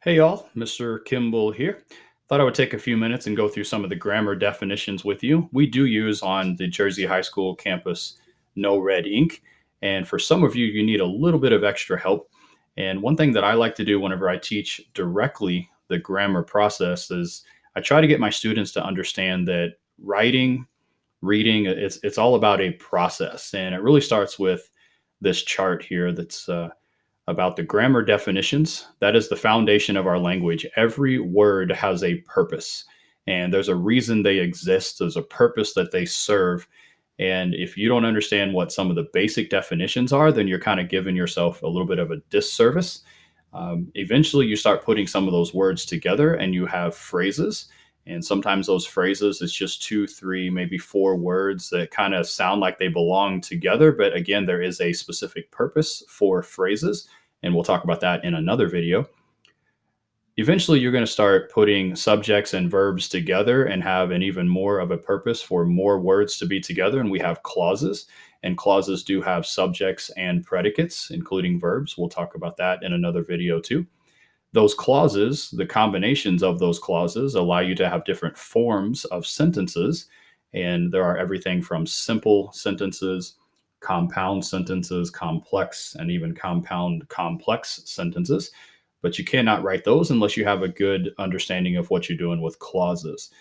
Hey y'all, Mr. Kimball here. Thought I would take a few minutes and go through some of the grammar definitions with you. We do use on the Jersey High School campus no red ink, and for some of you, you need a little bit of extra help. And one thing that I like to do whenever I teach directly the grammar process is I try to get my students to understand that writing, reading, it's all about a process, and it really starts with this chart here that's about the grammar definitions. That is the foundation of our language. Every word has a purpose, and there's a reason they exist. There's a purpose that they serve. And if you don't understand what some of the basic definitions are, then you're kind of giving yourself a little bit of a disservice. Eventually, you start putting some of those words together and you have phrases. And sometimes those phrases, it's just two, three, maybe four words that kind of sound like they belong together. But again, there is a specific purpose for phrases. And we'll talk about that in another video. Eventually, you're going to start putting subjects and verbs together and have an even more of a purpose for more words to be together. And we have clauses, and clauses do have subjects and predicates, including verbs. We'll talk about that in another video too. Those clauses, the combinations of those clauses, allow you to have different forms of sentences. And there are everything from simple sentences, compound sentences, complex, and even compound complex sentences. But you cannot write those unless you have a good understanding of what you're doing with clauses.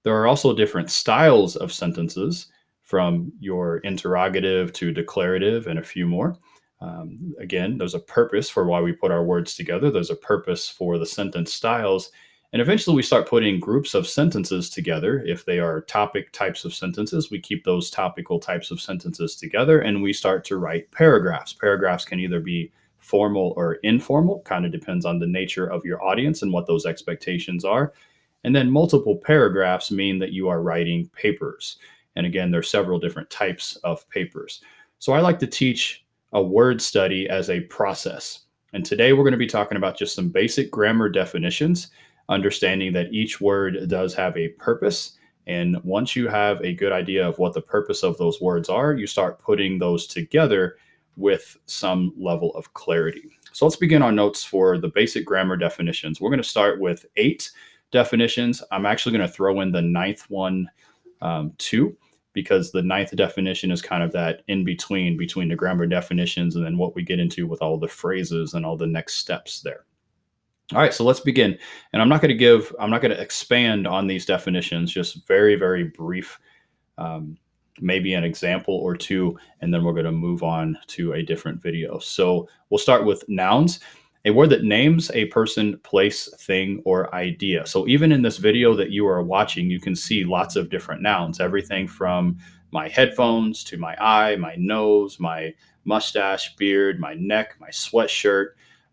There are also different styles of sentences, from your interrogative to declarative and a few more. Again, there's a purpose for why we put our words together. There's a purpose for the sentence styles. And eventually we start putting groups of sentences together. If they are topic types of sentences, we keep those topical types of sentences together and we start to write paragraphs. Paragraphs can either be formal or informal, kind of depends on the nature of your audience and what those expectations are. And then multiple paragraphs mean that you are writing papers. And again, there's several different types of papers. So I like to teach a word study as a process. And today we're going to be talking about just some basic grammar definitions, understanding that each word does have a purpose. And once you have a good idea of what the purpose of those words are, you start putting those together with some level of clarity. So let's begin our notes for the basic grammar definitions. We're going to start with 8 definitions. I'm actually going to throw in the ninth one too, because the ninth definition is kind of that in between the grammar definitions and then what we get into with all the phrases and all the next steps there. All right, so let's begin. And I'm not going to expand on these definitions, just very, very brief, um, maybe an example or two, and then we're going to move on to a different video. So we'll start with nouns, a word that names a person, place, thing, or idea. So even in this video that you are watching, you can see lots of different nouns, everything from my headphones to my eye, my nose, my mustache, beard, my neck, my sweatshirt,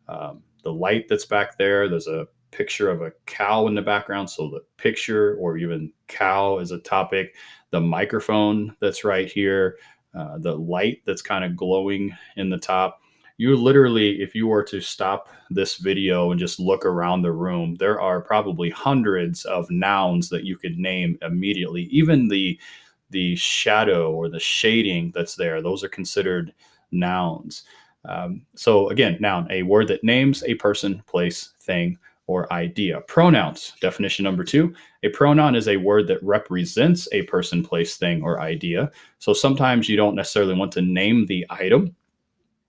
the light that's back there. There's a picture of a cow in the background. So the picture or even cow is a topic. The microphone that's right here, the light that's kind of glowing in the top. You literally, if you were to stop this video and just look around the room, there are probably hundreds of nouns that you could name immediately. Even the shadow or the shading that's there, those are considered nouns. So again, noun, a word that names a person, place, thing, or idea. Pronouns, definition number 2. A pronoun is a word that represents a person, place, thing, or idea. So sometimes you don't necessarily want to name the item.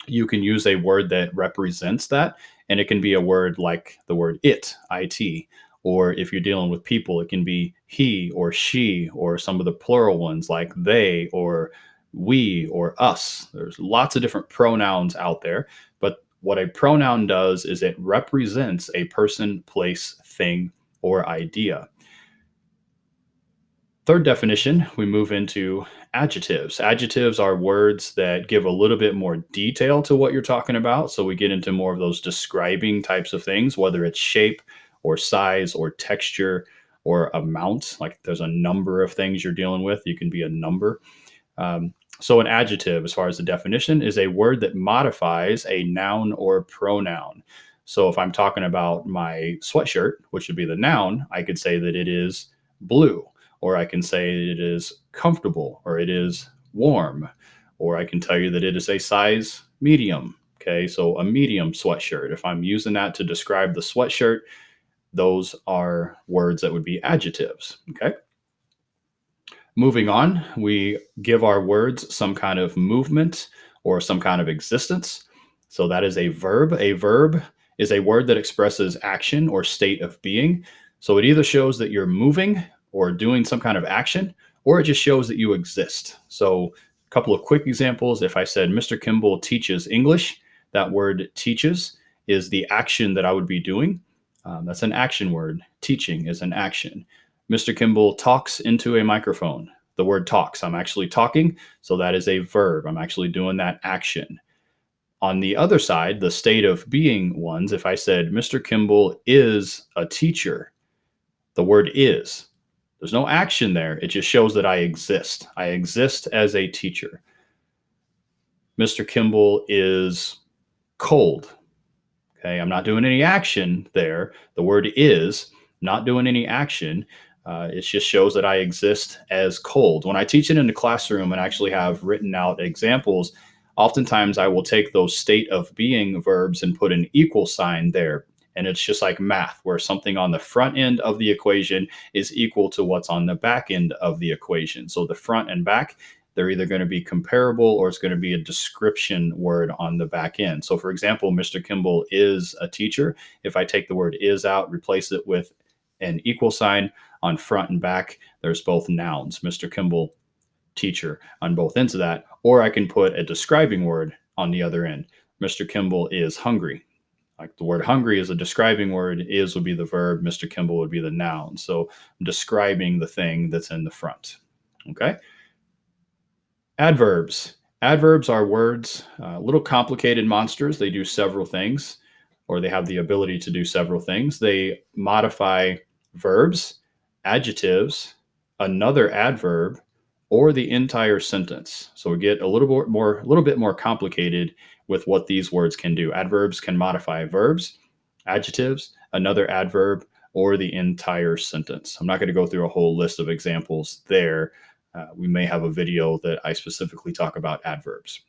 You can use a word that represents that, and it can be a word like the word it, it, or if you're dealing with people, it can be he or she, or some of the plural ones like they or we or us. There's lots of different pronouns out there, but what a pronoun does is it represents a person, place, thing, or idea. Third definition, we move into adjectives. Adjectives are words that give a little bit more detail to what you're talking about. So we get into more of those describing types of things, whether it's shape or size or texture or amount. Like there's a number of things you're dealing with. You can be a number. So an adjective, as far as the definition, is a word that modifies a noun or pronoun. So if I'm talking about my sweatshirt, which would be the noun, I could say that it is blue, or I can say it is comfortable, or it is warm, or I can tell you that it is a size medium, Okay, so a medium sweatshirt. If I'm using that to describe the sweatshirt, those are words that would be adjectives. Okay. Moving on, we give our words some kind of movement or some kind of existence. So that is a verb. A verb is a word that expresses action or state of being. So it either shows that you're moving or doing some kind of action, or it just shows that you exist. So, a couple of quick examples. If I said, Mr. Kimball teaches English, that word teaches is the action that I would be doing. That's an action word. Teaching is an action. Mr. Kimball talks into a microphone. The word talks, I'm actually talking. So that is a verb. I'm actually doing that action. On the other side, the state of being ones, if I said, Mr. Kimball is a teacher, the word is. There's no action there. It just shows that I exist. I exist as a teacher. Mr. Kimball is cold. Okay, I'm not doing any action there. The word is, not doing any action. It just shows that I exist as cold. When I teach it in the classroom and actually have written out examples, oftentimes I will take those state of being verbs and put an equal sign there. And it's just like math, where something on the front end of the equation is equal to what's on the back end of the equation. So the front and back, they're either going to be comparable or it's going to be a description word on the back end. So, for example, Mr. Kimball is a teacher. If I take the word is out, replace it with an equal sign on front and back, there's both nouns. Mr. Kimball, teacher, on both ends of that. Or I can put a describing word on the other end. Mr. Kimball is hungry. Like the word hungry is a describing word, is would be the verb, Mr. Kimball would be the noun. So I'm describing the thing that's in the front. Okay. Adverbs. Adverbs are words, little complicated monsters. They do several things, or they have the ability to do several things. They modify verbs, adjectives, another adverb, or the entire sentence. So we get a little bit more complicated with what these words can do. Adverbs can modify verbs, adjectives, another adverb, or the entire sentence. I'm not going to go through a whole list of examples there. We may have a video that I specifically talk about adverbs.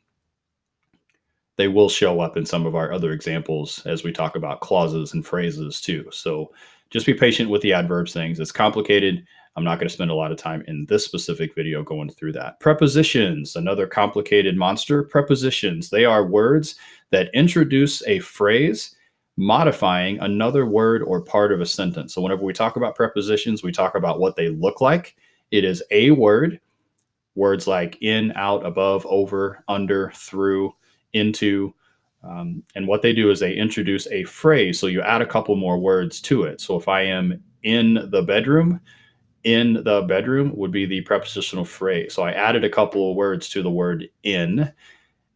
They will show up in some of our other examples as we talk about clauses and phrases too. So just be patient with the adverbs things. It's complicated. I'm not going to spend a lot of time in this specific video going through that. Prepositions, another complicated monster. Prepositions, they are words that introduce a phrase modifying another word or part of a sentence. So whenever we talk about prepositions, we talk about what they look like. It is a word, words like in, out, above, over, under, through, into. And what they do is they introduce a phrase. So you add a couple more words to it. So if I am in the bedroom would be the prepositional phrase. So I added a couple of words to the word in.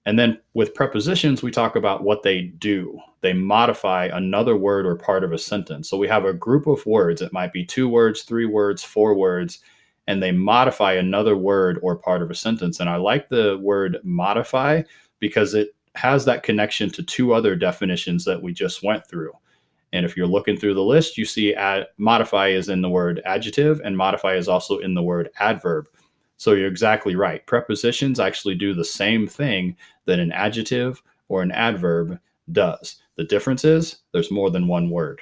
And then with prepositions, we talk about what they do. They modify another word or part of a sentence. So we have a group of words. It might be 2 words, 3 words, 4 words, and they modify another word or part of a sentence. And I like the word modify because it has that connection to 2 other definitions that we just went through. And if you're looking through the list, you see modify is in the word adjective and modify is also in the word adverb. So you're exactly right. Prepositions actually do the same thing that an adjective or an adverb does. The difference is there's more than one word.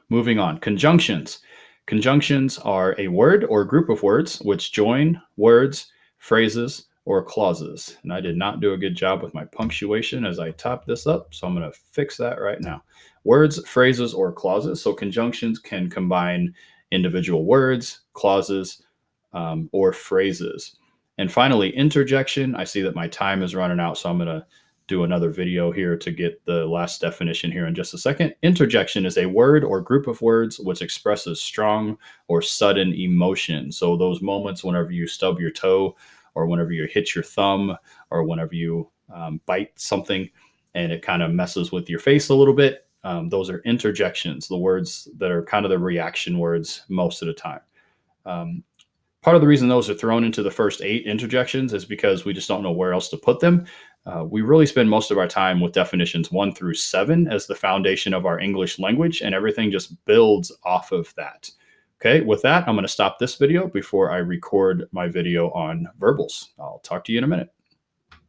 Moving on, conjunctions. Conjunctions are a word or group of words which join words, phrases, or clauses. And I did not do a good job with my punctuation as I top this up, so I'm going to fix that right now. Words, phrases, or clauses. So conjunctions can combine individual words, clauses, or phrases. And finally, interjection. I see that my time is running out, so I'm going to do another video here to get the last definition here in just a second. Interjection is a word or group of words which expresses strong or sudden emotion. So those moments whenever you stub your toe, or whenever you hit your thumb, or whenever you bite something and it kind of messes with your face a little bit, those are interjections, the words that are kind of the reaction words most of the time. Part of the reason those are thrown into the first 8 interjections is because we just don't know where else to put them. We really spend most of our time with definitions 1 through 7 as the foundation of our English language, and everything just builds off of that. Okay, with that, I'm going to stop this video before I record my video on verbals. I'll talk to you in a minute.